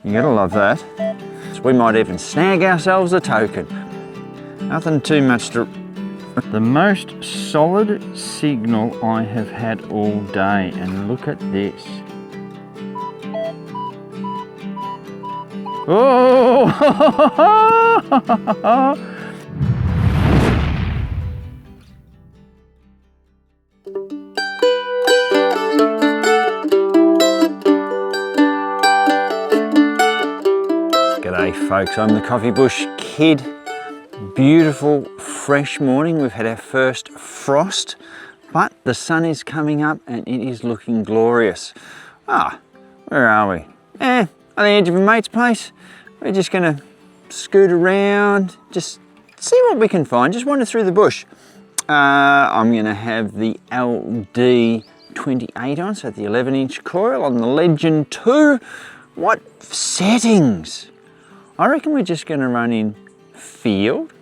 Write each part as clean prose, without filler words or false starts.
You gotta love that. So we might even snag ourselves a token. Nothing too much to... The most solid signal I have had all day, and look at this. Oh! G'day folks, I'm the Coffee Bush Kid. Beautiful fresh morning. We've had our first frost, but the sun is coming up and it is looking glorious. Where are we? At the edge of a mate's place. We're just gonna scoot around, just see what we can find, just wander through the bush. I'm gonna have the LD28 on, so the 11-inch coil on the Legend 2. What settings? I reckon we're just gonna run in field.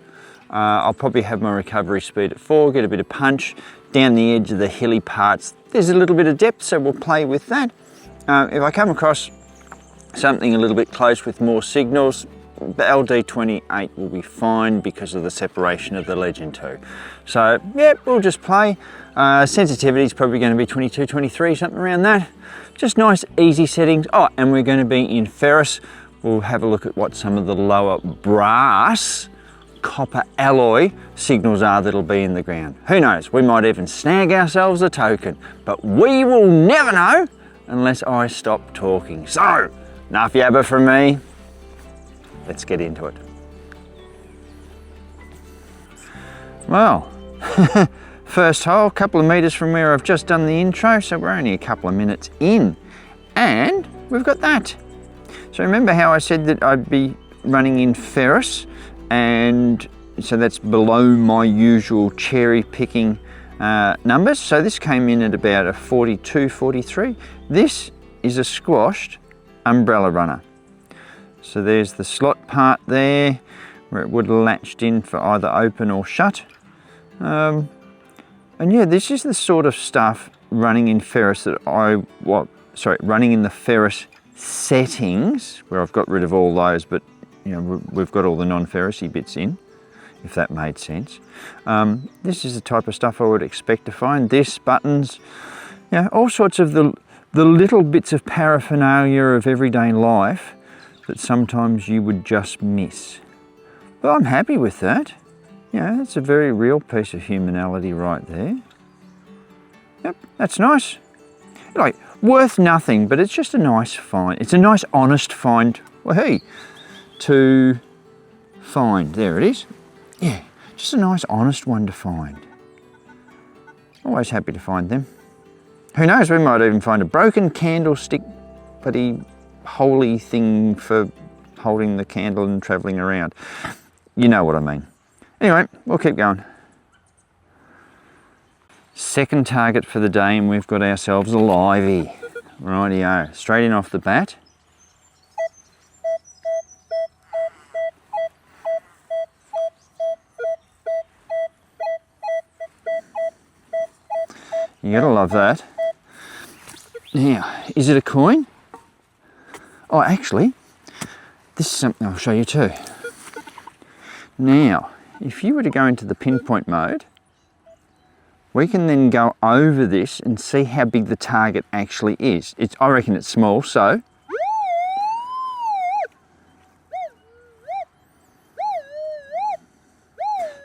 I'll probably have my recovery speed at 4, get a bit of punch. Down the edge of the hilly parts, there's a little bit of depth, so we'll play with that. If I come across something a little bit close with more signals, the LD28 will be fine because of the separation of the Legend 2. So, yeah, we'll just play. Sensitivity is probably going to be 22, 23, something around that. Just nice, easy settings. Oh, and we're going to be in ferrous. We'll have a look at what some of the lower brass copper alloy signals are that'll be in the ground. Who knows, we might even snag ourselves a token, but we will never know unless I stop talking. So, enough yabba from me, let's get into it. Well, first hole, a couple of meters from where I've just done the intro, so we're only a couple of minutes in, and we've got that. So remember how I said that I'd be running in ferrous, and so that's below my usual cherry picking numbers. So this came in at about a 42, 43. This is a squashed umbrella runner. So there's the slot part there where it would have latched in for either open or shut. And yeah, this is the sort of stuff running in ferrous that running in the ferrous settings where I've got rid of all those, but you know, we've got all the non-ferrousy bits in, if that made sense. This is the type of stuff I would expect to find. This, buttons, you know, all sorts of the little bits of paraphernalia of everyday life that sometimes you would just miss. But I'm happy with that. You know, it's a very real piece of humanality right there. Yep, that's nice. Like, worth nothing, but it's just a nice find. It's a nice, honest find. Well, hey, to find. There it is. Yeah, just a nice, honest one to find. Always happy to find them. Who knows, we might even find a broken candlestick, bloody holy thing for holding the candle and travelling around. You know what I mean. Anyway, we'll keep going. Second target for the day, and we've got ourselves a livey. Rightio, straight in off the bat. You gotta love that. Now, is it a coin? Oh, actually, this is something I'll show you too. Now, if you were to go into the pinpoint mode, we can then go over this and see how big the target actually is. I reckon it's small, so.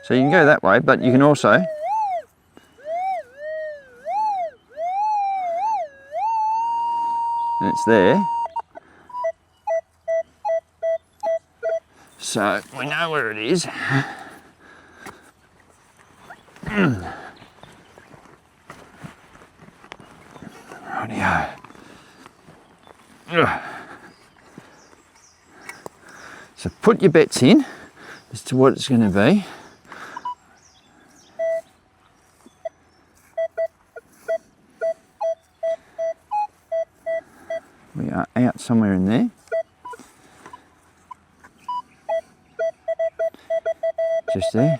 So you can go that way, but you can also and it's there. So we know where it is. Rightio. So put your bets in as to what it's going to be. We are out somewhere in there. Just there.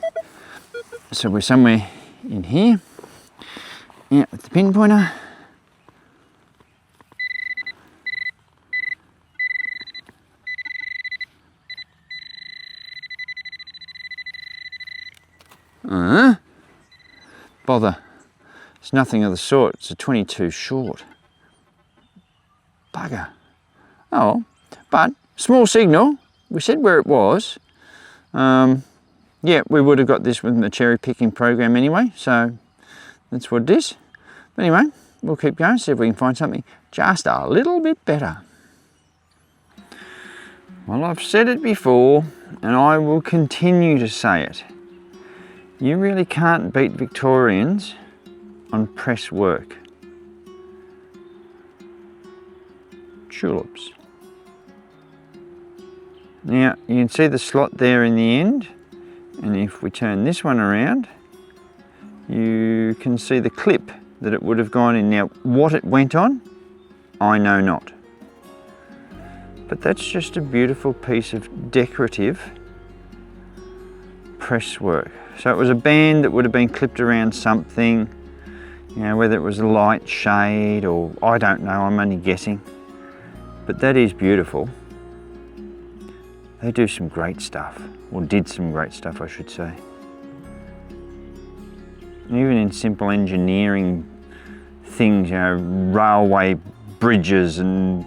So we're somewhere in here. Out with the pinpointer. It's nothing of the sort. It's a 22 short. Bugger. Oh, but small signal. We said where it was. Yeah, we would have got this with the cherry picking program anyway, so that's what it is. But anyway, we'll keep going, see if we can find something just a little bit better. Well, I've said it before, and I will continue to say it. You really can't beat Victorians on press work. Tulips. Now, you can see the slot there in the end, and if we turn this one around, you can see the clip that it would have gone in. Now, what it went on, I know not. But that's just a beautiful piece of decorative press work. So it was a band that would have been clipped around something, you know, whether it was a light shade or I don't know, I'm only guessing. But that is beautiful. They do some great stuff, or did some great stuff, I should say. Even in simple engineering things, you know, railway bridges and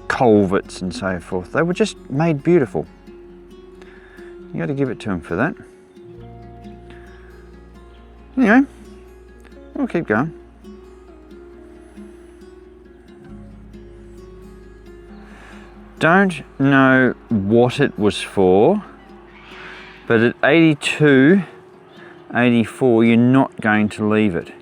culverts and so forth, they were just made beautiful. You got to give it to them for that. Anyway, we'll keep going. Don't know what it was for, but at 82, 84, you're not going to leave it.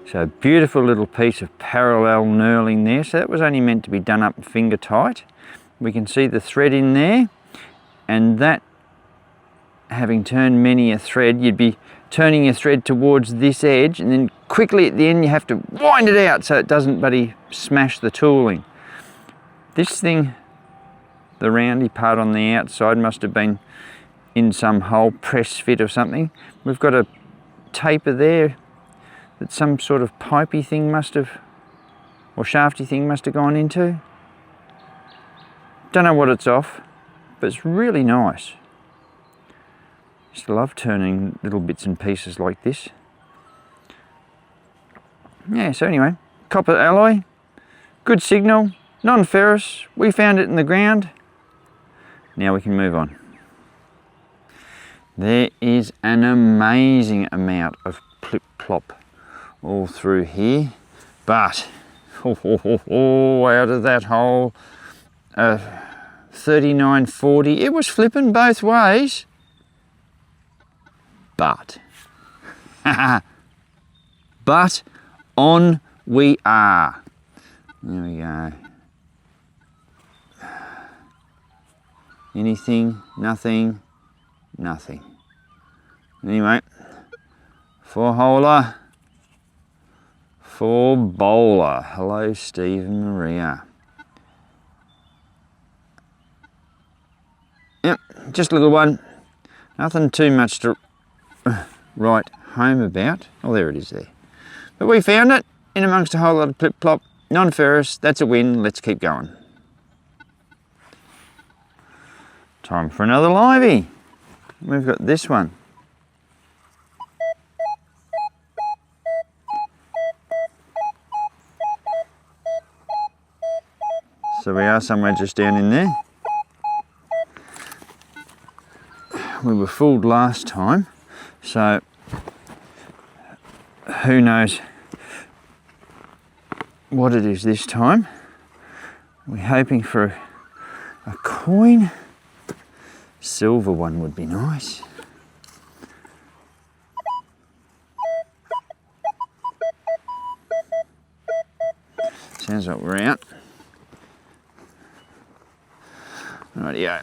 So a beautiful little piece of parallel knurling there. So that was only meant to be done up finger tight. We can see the thread in there, and that, having turned many a thread, you'd be turning your thread towards this edge, and then quickly at the end you have to wind it out so it doesn't buddy smash the tooling. This thing, the roundy part on the outside, must have been in some hole, press fit or something. We've got a taper there that some sort of pipey thing must have, or shafty thing must have gone into. Don't know what it's off, but it's really nice. Just love turning little bits and pieces like this. Yeah, so anyway, copper alloy, good signal, non-ferrous. We found it in the ground. Now we can move on. There is an amazing amount of plip-plop all through here, but out of that hole, 39.40, it was flipping both ways. But on we are. There we go. Anything, nothing, nothing. Anyway, 4-holer, 4-bowler. Hello, Steve and Maria. Yep, just a little one. Nothing too much to write home about. Oh, there it is there. But we found it in amongst a whole lot of plip-plop. Non-ferrous, that's a win. Let's keep going. Time for another livey. We've got this one. So we are somewhere just down in there. We were fooled last time, so who knows what it is this time. We're hoping for a coin. Silver one would be nice. Sounds like we're out. Rightio.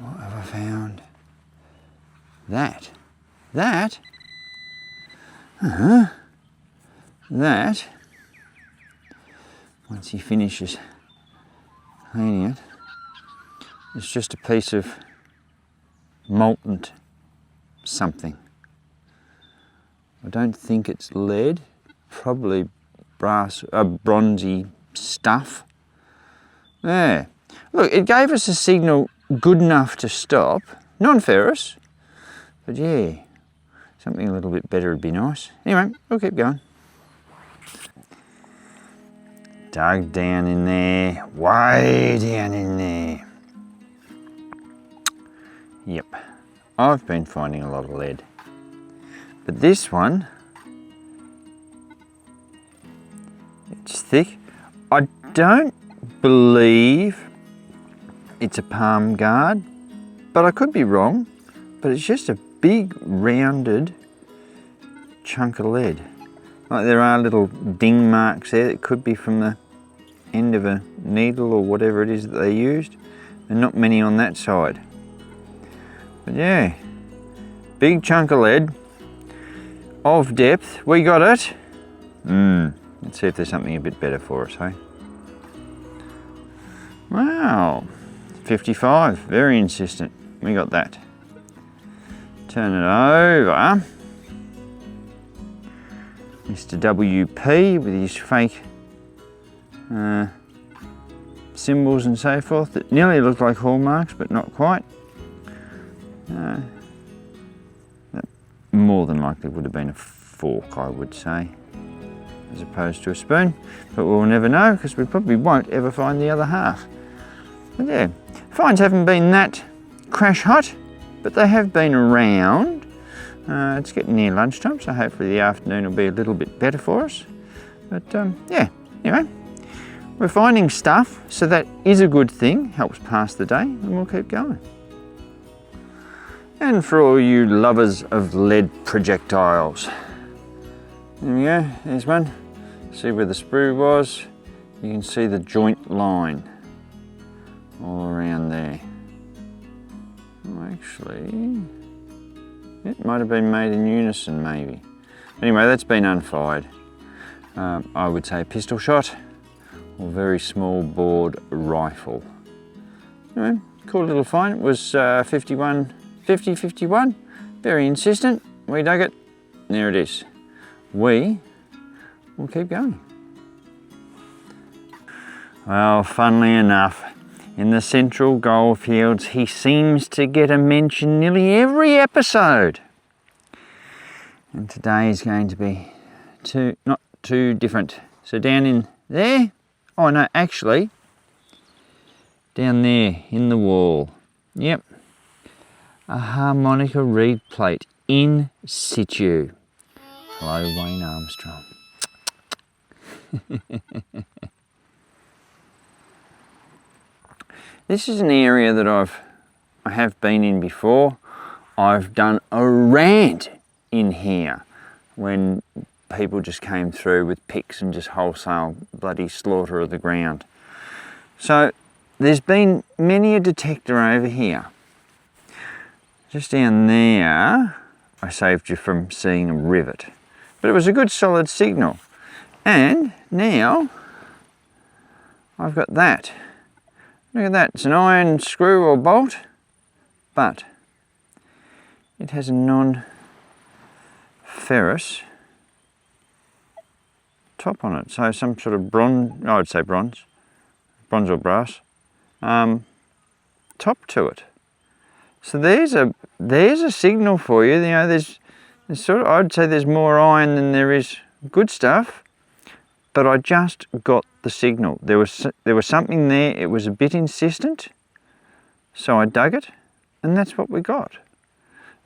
What have I found? That. That? That, once he finishes cleaning it, it's just a piece of molten something. I don't think it's lead, probably brass, bronzy stuff. There. Look, it gave us a signal good enough to stop. Non-ferrous, but yeah, something a little bit better would be nice. Anyway, we'll keep going. Dug down in there, way down in there. Yep, I've been finding a lot of lead. But this one, it's thick. I don't believe it's a palm guard, but I could be wrong. But it's just a big rounded chunk of lead. Like there are little ding marks there that could be from the end of a needle or whatever it is that they used. And not many on that side. But yeah, big chunk of lead of depth. We got it. Let's see if there's something a bit better for us, hey? Wow, 55, very insistent. We got that. Turn it over. Mr. WP with his fake symbols and so forth that nearly look like hallmarks, but not quite. That more than likely would have been a fork, I would say, as opposed to a spoon, but we'll never know because we probably won't ever find the other half. But yeah, finds haven't been that crash hot, but they have been around. It's getting near lunchtime, so hopefully the afternoon will be a little bit better for us. But yeah, anyway, we're finding stuff, so that is a good thing, helps pass the day, and we'll keep going. And for all you lovers of lead projectiles, there we go, there's one. See where the sprue was? You can see the joint line all around there. Oh, actually, it might have been made in unison maybe. Anyway, that's been unfired. I would say pistol shot or very small bored rifle. Anyway, cool little find. It was 50-51, very insistent. We dug it, there it is. We will keep going. Well, funnily enough, in the Central Goldfields, he seems to get a mention nearly every episode. And today is going to be not too different. So down in there, oh no, actually, down there in the wall, yep, a harmonica reed plate in situ. Hello, Wayne Armstrong. This is an area that I have been in before. I've done a rant in here when people just came through with picks and just wholesale bloody slaughter of the ground. So there's been many a detector over here. Just down there, I saved you from seeing a rivet, but it was a good solid signal. And now I've got that. Look at that, it's an iron screw or bolt, but it has a non-ferrous top on it. So some sort of bronze, I would say bronze or brass, top to it. So there's a signal for you. You know, there's sort of, I'd say there's more iron than there is good stuff. But I just got the signal. There was something there. It was a bit insistent, so I dug it, and that's what we got.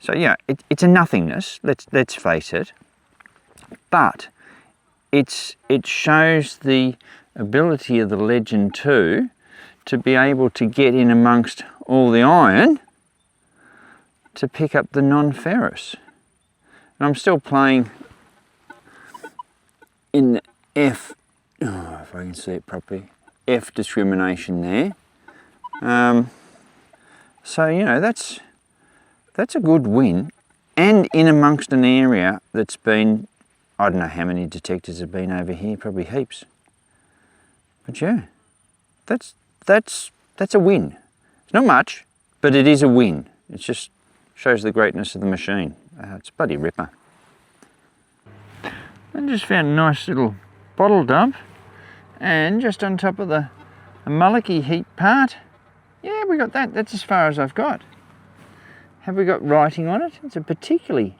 So yeah, it's a nothingness. Let's face it. But it shows the ability of the Legend 2 to be able to get in amongst all the iron to pick up the non-ferrous. And I'm still playing in the F, oh, if I can see it properly, F discrimination there. So you know that's a good win, and in amongst an area that's been, I don't know how many detectors have been over here, probably heaps. But yeah, that's a win. It's not much, but it is a win. It just shows the greatness of the machine. It's bloody ripper. I just found a nice little bottle dump, and just on top of the mullicky heat part, Yeah, we got that. That's as far as I've got. Have we got writing on it? It's a particularly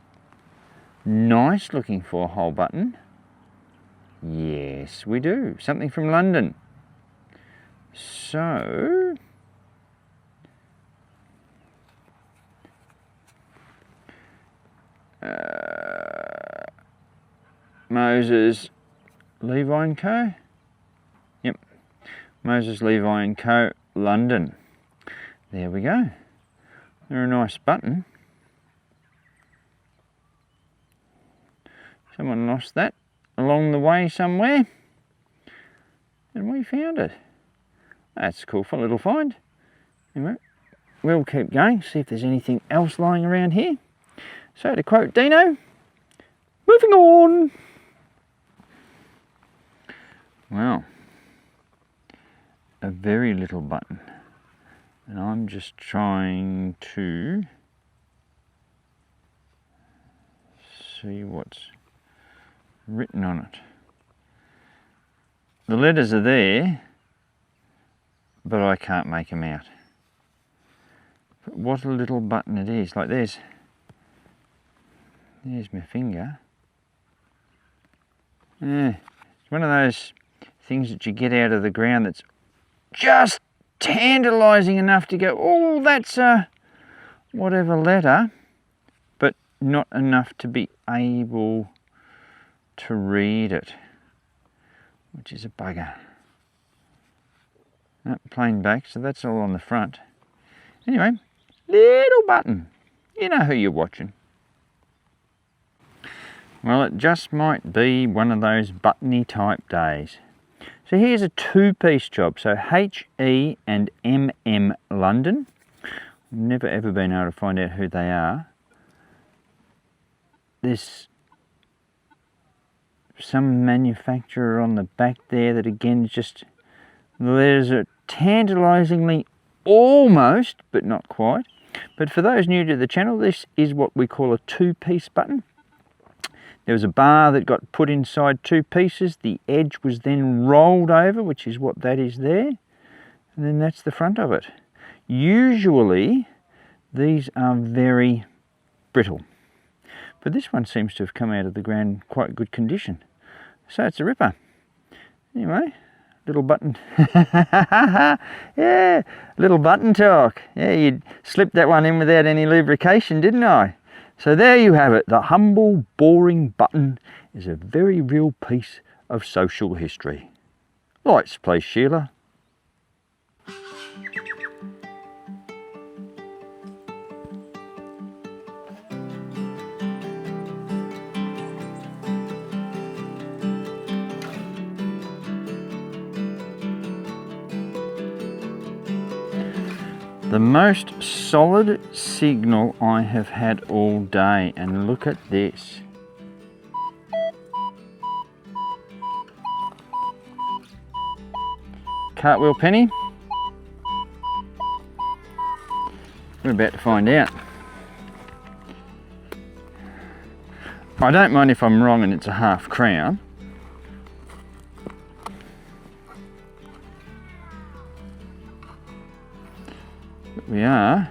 nice looking 4-hole button. Yes, we do. Something from London. So, Moses, Levi & Co. Yep, Moses, Levi & Co. London. There we go. They're a nice button. Someone lost that along the way somewhere, and we found it. That's a cool little find. Anyway, we'll keep going, see if there's anything else lying around here. So to quote Dino, moving on. Well, a very little button. And I'm just trying to see what's written on it. The letters are there, but I can't make them out. But what a little button it is. Like there's my finger. Yeah, it's one of those things that you get out of the ground that's just tantalising enough to go, oh, that's a whatever letter, but not enough to be able to read it, which is a bugger. Plain back, so that's all on the front. Anyway, little button. You know who you're watching. Well, it just might be one of those buttony type days. So here's a 2-piece job. So HE and MM London. Never ever been able to find out who they are. There's some manufacturer on the back there that again is just, the letters are tantalisingly almost, but not quite. But for those new to the channel, this is what we call a 2-piece button. There was a bar that got put inside 2 pieces. The edge was then rolled over, which is what that is there. And then that's the front of it. Usually, these are very brittle. But this one seems to have come out of the ground in quite good condition. So it's a ripper. Anyway, little button. Yeah, little button talk. Yeah, you slipped that one in without any lubrication, didn't I? So there you have it. The humble, boring button is a very real piece of social history. Lights, please, Sheila. The most solid signal I have had all day, and look at this. Cartwheel penny. We're about to find out. I don't mind if I'm wrong and it's a half crown. We are.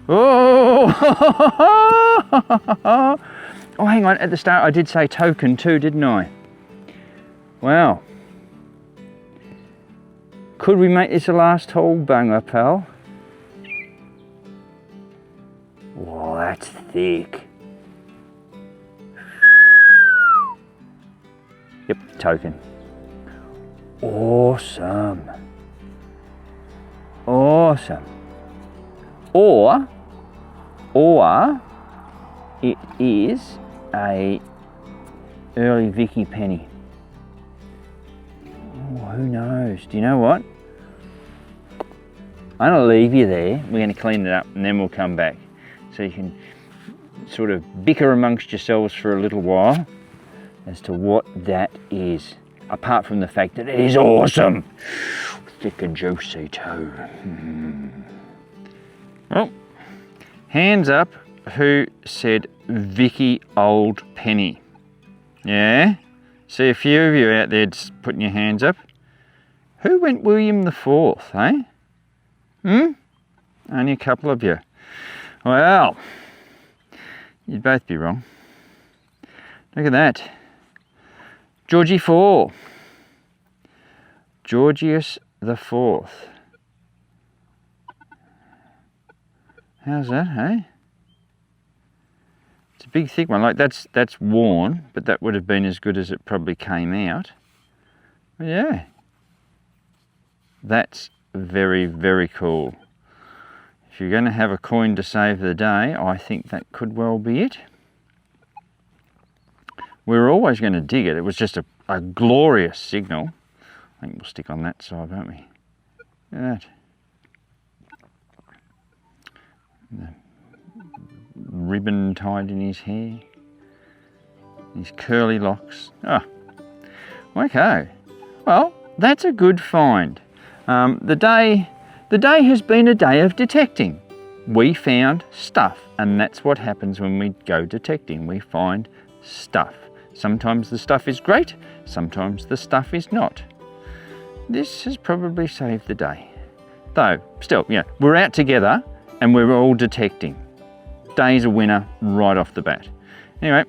Oh! Oh, hang on. At the start, I did say token too, didn't I? Wow. Could we make this a last hole banger, pal? Whoa, that's thick. Yep, token. Awesome. Awesome. Or it is a early Vicky penny. Oh, who knows? Do you know what? I'm going to leave you there. We're going to clean it up and then we'll come back. So you can sort of bicker amongst yourselves for a little while as to what that is. Apart from the fact that it is awesome. Thick and juicy too. Well, hands up who said Vicky Old Penny. Yeah? See a few of you out there just putting your hands up. Who went William the Fourth, eh? Only a couple of you. Well, you'd both be wrong. Look at that. Georgie IV. Georgius the Fourth. How's that, hey? It's a big thick one. Like that's worn, but that would have been as good as it probably came out. But yeah. That's very, very cool. If you're going to have a coin to save the day, I think that could well be it. We were always going to dig it. It was just a glorious signal. I think we'll stick on that side, won't we? Look at that. The ribbon tied in his hair. His curly locks. Oh, okay. Well, that's a good find. The day has been a day of detecting. We found stuff, and that's what happens when we go detecting. We find stuff. Sometimes the stuff is great, sometimes the stuff is not. This has probably saved the day. Though, still, yeah, we're out together and we're all detecting. Day's a winner right off the bat. Anyway,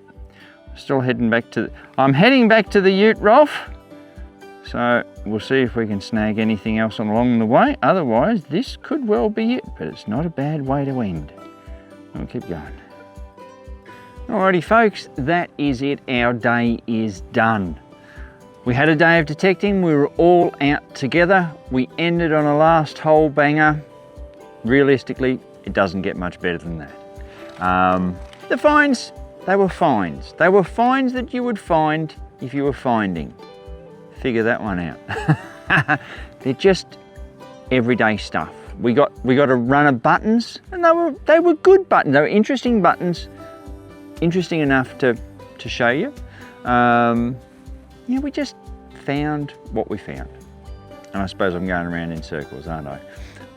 still heading back to... I'm heading back to the ute, Rolf. So we'll see if we can snag anything else along the way. Otherwise, this could well be it, but it's not a bad way to end. We'll keep going. Alrighty folks, that is it. Our day is done. We had a day of detecting. We were all out together. We ended on a last hole banger. Realistically, it doesn't get much better than that. The finds, they were finds. They were finds that you would find if you were finding. Figure that one out. They're just everyday stuff. We got a run of buttons, and they were good buttons. They were interesting buttons, interesting enough to show you. Yeah, we just found what we found. And I suppose I'm going around in circles, aren't I?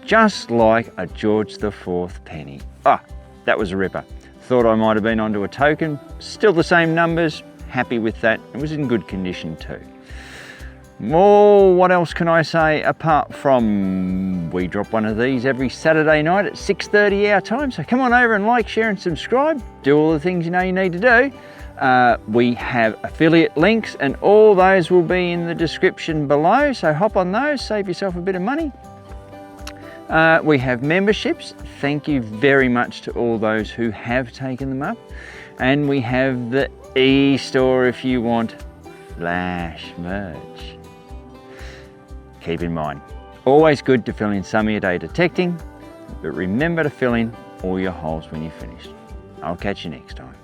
Just like a George IV penny. Ah, that was a ripper. Thought I might have been onto a token. Still the same numbers. Happy with that. It was in good condition too. Oh, what else can I say apart from we drop one of these every Saturday night at 6:30 our time. So come on over and like, share and subscribe. Do all the things you know you need to do. We have affiliate links and all those will be in the description below. So hop on those, save yourself a bit of money. We have memberships. Thank you very much to all those who have taken them up. And we have the e-store if you want flash merch. Keep in mind, always good to fill in some of your day detecting, but remember to fill in all your holes when you're finished. I'll catch you next time.